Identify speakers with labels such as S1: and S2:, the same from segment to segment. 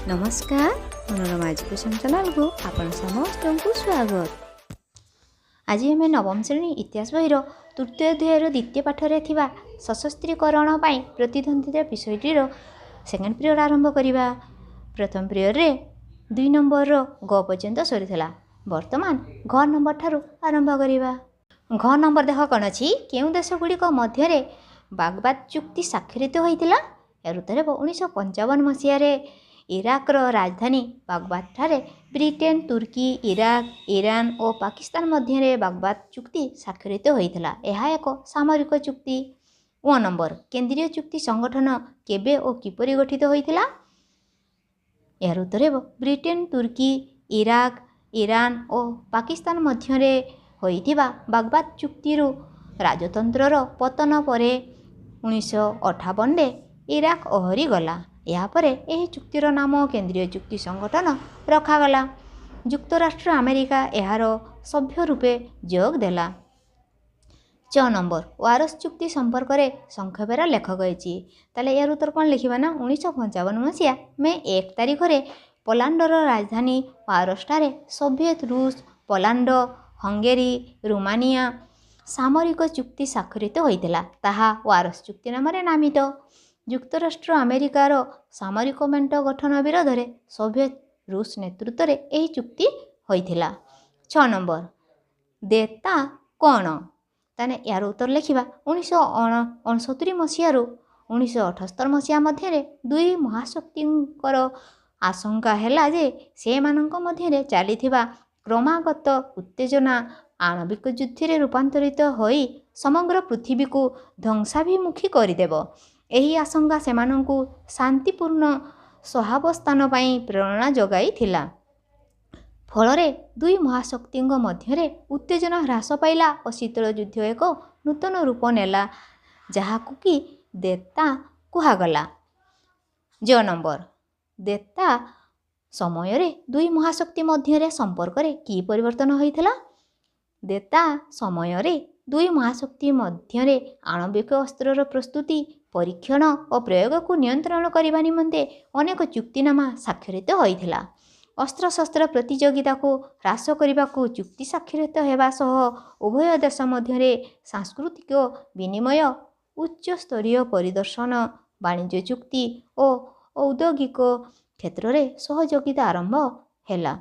S1: नमस्कार Manorama education channel को आपण समस्त को स्वागत। आज आम नवम श्रेणी इतिहास बहिर तृतीय अध्यायर द्वितीय पाठरे थिबा सशस्त्रीकरण पाई प्रतिद्वंदिता विषयटीर सेकेंड पीरियड आरंभ करिबा। प्रथम पीरियड रे 2 नंबर रो ग पर्यंत सरीथला। वर्तमान घ नंबर ठारू आरंभ करिबा। घ नंबर देख कौन अछि केउ देश गुड़िक मध्य बागदाद चुक्ति स्वाक्षरित होइतिला। यार उत्तर 1955 मसीह इराक राजधानी बागदाद ठारे ब्रिटेन, तुर्की, इराक, ईरान और पाकिस्तान मध्य बागदाद चुक्ति स्वाक्षरित होइतिला। यह एक सामरिक चुक्ति। ओ नंबर केंद्रीय चुक्ति संगठन केबे और किपरि गठित होइतिला। यार उत्तर ब्रिटेन, तुर्की, इराक, ईरान और पाकिस्तान मध्य होइतिबा बागदाद चुक्ति राजतंत्रर पतन परे 1958 रे इराक ओहरी गला। यापर यह चुक्तिर नाम केंद्रीय चुक्ति संगठन रखागला। युक्तराष्ट्र अमेरिका यार सभ्य रूपे जोग देला। च नंबर वारस चुक्ति संपर्क में संक्षेपर लेख गई। ताले यार उत्तर कौन लिखा ना 1955 मसीहा मे 1 तारिख रे पोलैंडर राजधानी वारसठारे सोवियत रूस, पोलैंड, हंगेरी, रोमानिया सामरिक चुक्ति स्वाक्षरित होइतिला। ताहा वारस चुक्ति नाम नामित। युक्तराष्ट्र अमेरिकार सामरिक मेंट गठन विरोध में सोवियत रूस नेतृत्व में यह चुक्ति होइतिला। 6 नंबर देता कौन ताने यार उत्तर लिखा 1969 मसीह 1978 मसीहा मध्य दुई महाशक्तिंकर आशंका हैला जे से मानक मध्य चलीथिबा क्रमागत उत्तेजना आणविक युद्ध रे रूपांतरित होई समग्र पृथ्वी को ध्वंसाभिमुखी करदेव। यही आशंका सेमानंकु शांतिपूर्ण सहावस्थान पाई प्रेरणा जगाई थिला। फलरे दुई महाशक्ति मध्य उत्तेजना ह्रास पाइला और शीतल युद्ध एक नूतन रूप नेला जहाकु कि देता कुहागला। ज नंबर देता समय रे दुई महाशक्ति मध्य संपर्क रे की परिवर्तन होइथिला। देता समय रे दुई महाशक्ति मध्य आणविक अस्त्रर प्रस्तुति, परीक्षण और प्रयोग को नियंत्रण करने निमंते अनेक चुक्तिनामा स्वाक्षरित होइथिला। अस्त्रशस्त्र प्रतियोगिता को ह्रास करने को चुक्ति स्वाक्षरित होगा सह उभय देश मध्य सांस्कृतिक विनिमय, उच्च स्तरीय परिदर्शन, वाणिज्य चुक्ति और औद्योगिक क्षेत्र में सहयोगिता आरंभ हैला।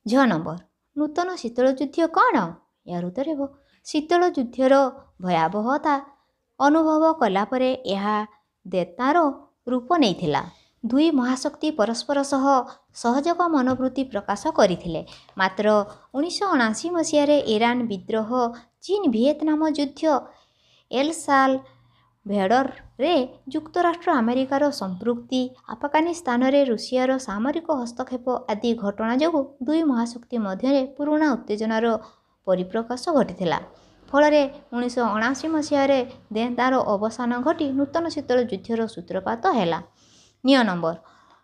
S1: ज नंबर नूतन शीतल युद्ध कौन? यार उत्तर शीतल युद्धर भयावहता अनुभव कलापरे यह देतार रूप नहीं। दुई महाशक्ति परस्पर सह सहयोग मनोवृत्ति प्रकाश करथिले। मात्र 1979 मसीह ईरान विद्रोह, चीन वियतनाम युद्ध, एल साल भेडर रे युक्तराष्ट्र अमेरिकार संपृक्ति, अफगानिस्तान रे रूसियार सामरिक हस्तक्षेप आदि घटना जोगु दुई महाशक्ति मध्य पुराणा उत्तेजनार परिप्रकाश घटिथिला। फलरे 1979 मसीह देतार अवसान घटी नूतन शीतल युद्धर सूत्रपात हैला। निय नंबर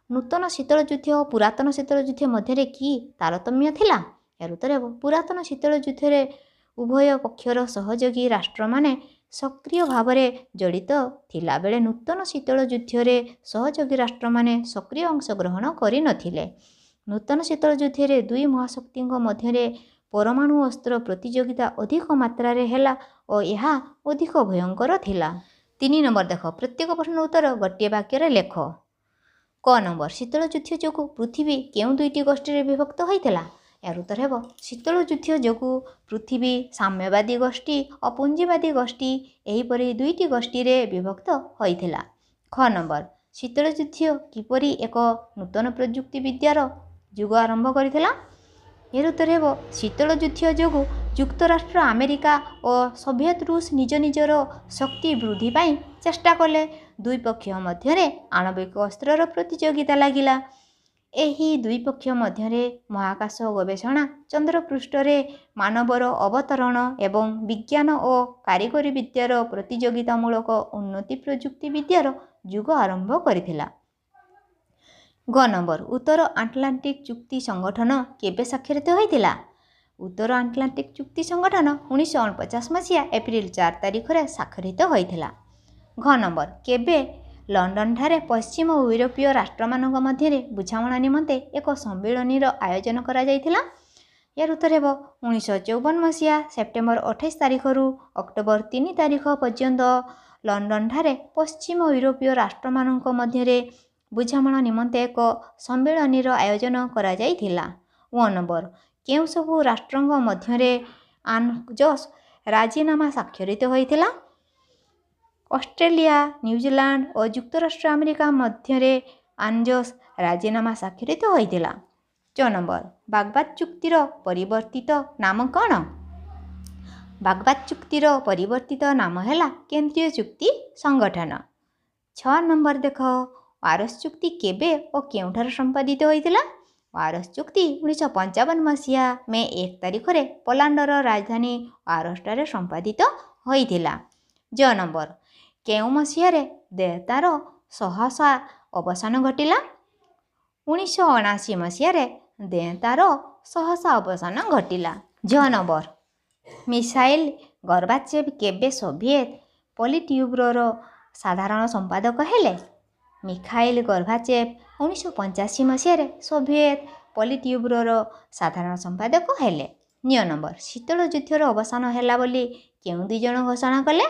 S1: नूतन शीतल युद्ध और पुरातन शीतल युद्ध मध्य की तारतम्य थिला। यार उत्तर पुरातन शीतल युद्ध उभय पक्षर सहयोगी राष्ट्र माने सक्रिय भाव में जड़ित थिला बेले नूतन शीतल युद्ध सहयोगी राष्ट्र माने सक्रिय अंशग्रहण करि नथिले। नूतन शीतल युद्ध दुई महाशक्ति मध्य परमाणु अस्त्र प्रतियोगिता अधिक मात्रा रे हैला और यह अधिक भयंकर थिला। 3 नंबर देख प्रत्येक प्रश्न उत्तर गोटे वाक्य लेख। क नंबर शीतल युद्ध जोगु पृथ्वी केउ दुईटी गोष्ठी विभक्त होइथिला। यार उत्तर हेब शीतल युद्ध जोगु पृथ्वी साम्यवादी गोष्ठी और पुंजीवादी गोष्ठी एहीपरि दुईटी गोष्ठी रे विभक्त होइथिला। ख नंबर शीतल युद्ध किपरि एक नूतन प्रयुक्ति विद्यार युग आरंभ करिथिला। यार उत्तर हेब शीतल युद्ध जोगु युक्तराष्ट्र अमेरिका और सोवियत रूस निज निजर शक्ति वृद्धि पाई चेष्टा कले। दुई पक्ष मध्य आणविक अस्त्रर प्रतियोगिता लागिला। एही दुई पक्ष मध्य महाकाश गवेषणा, चंद्रपृष्ठ मानवर अवतरण एवं विज्ञान और कारिगरी विद्यार प्रतियोगितामूलक उन्नति प्रयुक्ति विद्यार युग आरंभ करिथिला। ग नंबर उत्तर आटलांटिक चुक्ति संगठन केबे स्वाक्षरित होइतिला। उत्तर आटलांटिक चुक्ति संगठन 1949 मसीहा एप्रिल 4 तारिख रे स्वाक्षरित होइतिला। घ नंबर केबे ଲଣ୍ଡନଠାରେ ପଶ୍ଚିମ ୟୁରୋପୀୟ ରାଷ୍ଟ୍ରମାନଙ୍କ ମଧ୍ୟରେ ବୁଝାମଣା ନିମନ୍ତେ ଏକ ସମ୍ମିଳନୀର ଆୟୋଜନ କରାଯାଇଥିଲା। ଏହାର ଉତ୍ତର ହେବ 1954 ମସିହା ସେପ୍ଟେମ୍ବର 28 ତାରିଖରୁ ଅକ୍ଟୋବର 3 ତାରିଖ ପର୍ଯ୍ୟନ୍ତ ଲଣ୍ଡନଠାରେ ପଶ୍ଚିମ ୟୁରୋପୀୟ ରାଷ୍ଟ୍ରମାନଙ୍କ ମଧ୍ୟରେ ବୁଝାମଣା ନିମନ୍ତେ ଏକ ସମ୍ମିଳନୀର ଆୟୋଜନ କରାଯାଇଥିଲା। 1 ନମ୍ବର କେଉଁ ସବୁ ରାଷ୍ଟ୍ରଙ୍କ ମଧ୍ୟରେ ଆନଜସ୍ ରାଜିନାମା ସ୍ୱାକ୍ଷରିତ ହୋଇଥିଲା? ଅଷ୍ଟ୍ରେଲିଆ, ନ୍ୟୁଜିଲାଣ୍ଡ ଓ ଯୁକ୍ତରାଷ୍ଟ୍ର ଆମେରିକା ମଧ୍ୟରେ ଆନଜସ୍ ରାଜିନାମା ସ୍ୱାକ୍ଷରିତ ହୋଇଥିଲା। 6 ନମ୍ବର ବାଗଦାଦ ଚୁକ୍ତିର ପରିବର୍ତ୍ତିତ ନାମ କ'ଣ? ବାଗଦାଦ ଚୁକ୍ତିର ପରିବର୍ତ୍ତିତ ନାମ ହେଲା କେନ୍ଦ୍ରୀୟ ଚୁକ୍ତି ସଂଗଠନ। 6 ନମ୍ବର ଦେଖ ୱାରସ୍ ଚୁକ୍ତି କେବେ ଓ କେଉଁଠାରେ ସମ୍ପାଦିତ ହୋଇଥିଲା? ୱାରସ୍ ଚୁକ୍ତି 1955 ମସିହା ମେ 1 ତାରିଖରେ ପୋଲାଣ୍ଡର ରାଜଧାନୀ ୱାରସ୍ଠାରେ ସମ୍ପାଦିତ ହୋଇଥିଲା। 6 ନମ୍ବର କେଉଁ ମସିହାରେ ଦେୟତାର ସହସା ଅବସାନ ଘଟିଲା? 1979 ମସିହାରେ ଦେୟତାର ସହସା ଅବସାନ ଘଟିଲା। 6 ନମ୍ବର ମିଖାଇଲ୍ ଗର୍ବାଚେଭ୍ କେବେ ସୋଭିଏତ୍ ପଲିଟ୍ବ୍ୟୁରୋର ସାଧାରଣ ସମ୍ପାଦକ ହେଲେ? ମିଖାଇଲ୍ ଗର୍ବାଚେଭ୍ 1985 ମସିହାରେ ସୋଭିଏତ୍ ପଲିଟ୍ବ୍ୟୁରୋର ସାଧାରଣ ସମ୍ପାଦକ ହେଲେ। 9 ନମ୍ବର ଶୀତଳ ଯୁଦ୍ଧର ଅବସାନ ହେଲା ବୋଲି କେଉଁ ଦୁଇ ଜଣ ଘୋଷଣା କଲେ?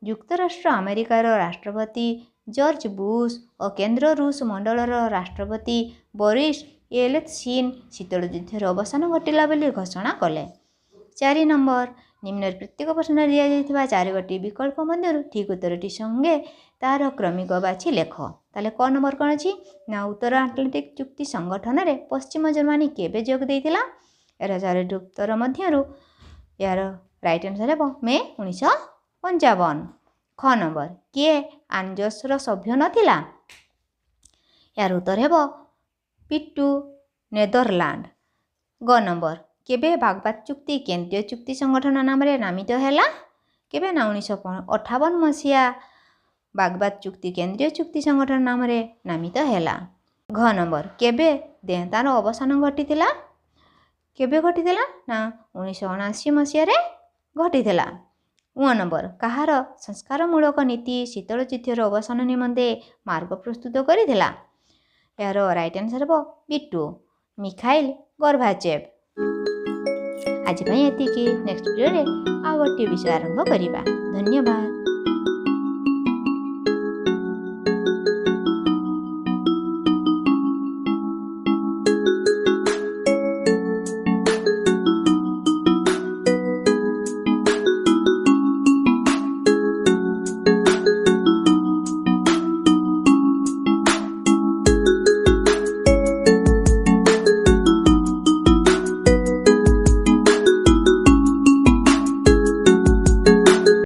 S1: ଯୁକ୍ତରାଷ୍ଟ୍ର ଆମେରିକାର ରାଷ୍ଟ୍ରପତି ଜର୍ଜ ବୁସ୍ ଓ କେନ୍ଦ୍ର ରୁଷ ମଣ୍ଡଳର ରାଷ୍ଟ୍ରପତି ବୋରିସ୍ ୟେଲତ୍ସିନ୍ ଶୀତଳ ଯୁଦ୍ଧର ଅବସାନ ଘଟିଲା ବୋଲି ଘୋଷଣା କଲେ। 4 ନମ୍ବର ନିମ୍ନରେ ପ୍ରତ୍ୟେକ ପ୍ରଶ୍ନରେ ଦିଆଯାଇଥିବା 4ଗୋଟି ବିକଳ୍ପ ମଧ୍ୟରୁ ଠିକ୍ ଉତ୍ତରଟି ସଙ୍ଗେ ତାହାର କ୍ରମିକ ବାଛି ଲେଖ। ତାହେଲେ କ ନମ୍ବର କ'ଣ ଅଛି ନା ଉତ୍ତର ଆଟଲାଣ୍ଟିକ୍ ଚୁକ୍ତି ସଂଗଠନରେ ପଶ୍ଚିମ ଜର୍ମାନୀ କେବେ ଯୋଗ ଦେଇଥିଲା? ଏହାର 4ଟି ଉତ୍ତର ମଧ୍ୟରୁ ଏହାର ରାଇଟ୍ ଆନ୍ସର ହେବ ମେ 1955। ଖ ନମ୍ବର କିଏ ଆନଜସ୍ର ସଭ୍ୟ ନଥିଲା? ଏହାର ଉତ୍ତର ହେବ ପିଟୁ ନେଦରଲ୍ୟାଣ୍ଡ। ଗ ନମ୍ବର କେବେ ବାଗଦାଦ ଚୁକ୍ତି କେନ୍ଦ୍ରୀୟ ଚୁକ୍ତି ସଂଗଠନ ନାମରେ ନାମିତ ହେଲା? କେବେ ନା 1958 ମସିହା ବାଗଦାଦ ଚୁକ୍ତି କେନ୍ଦ୍ରୀୟ ଚୁକ୍ତି ସଂଗଠନ ନାମରେ ନାମିତ ହେଲା। ଘ ନମ୍ବର କେବେ ଦେୟତାର ଅବସାନ ଘଟିଥିଲା? କେବେ ଘଟିଥିଲା ନା 1979 ମସିହାରେ ଘଟିଥିଲା। 1 ନମ୍ବର କାହାର ସଂସ୍କାରମୂଳକ ନୀତି ଶୀତଳ ଯୁଦ୍ଧର ଅବସାନ ନିମନ୍ତେ ମାର୍ଗ ପ୍ରସ୍ତୁତ କରିଥିଲା? ଏହାର ରାଇଟ୍ ଆନ୍ସର ହେବ ପିଟୁ ମିଖାଇଲ୍ ଗର୍ବାଚେଭ୍। ଆଜି ପାଇଁ ଏତିକି। ନେକ୍ସଟ ଭିଡ଼ିଓରେ ଆଉ ଗୋଟିଏ ବିଷୟ ଆରମ୍ଭ କରିବା। ଧନ୍ୟବାଦ।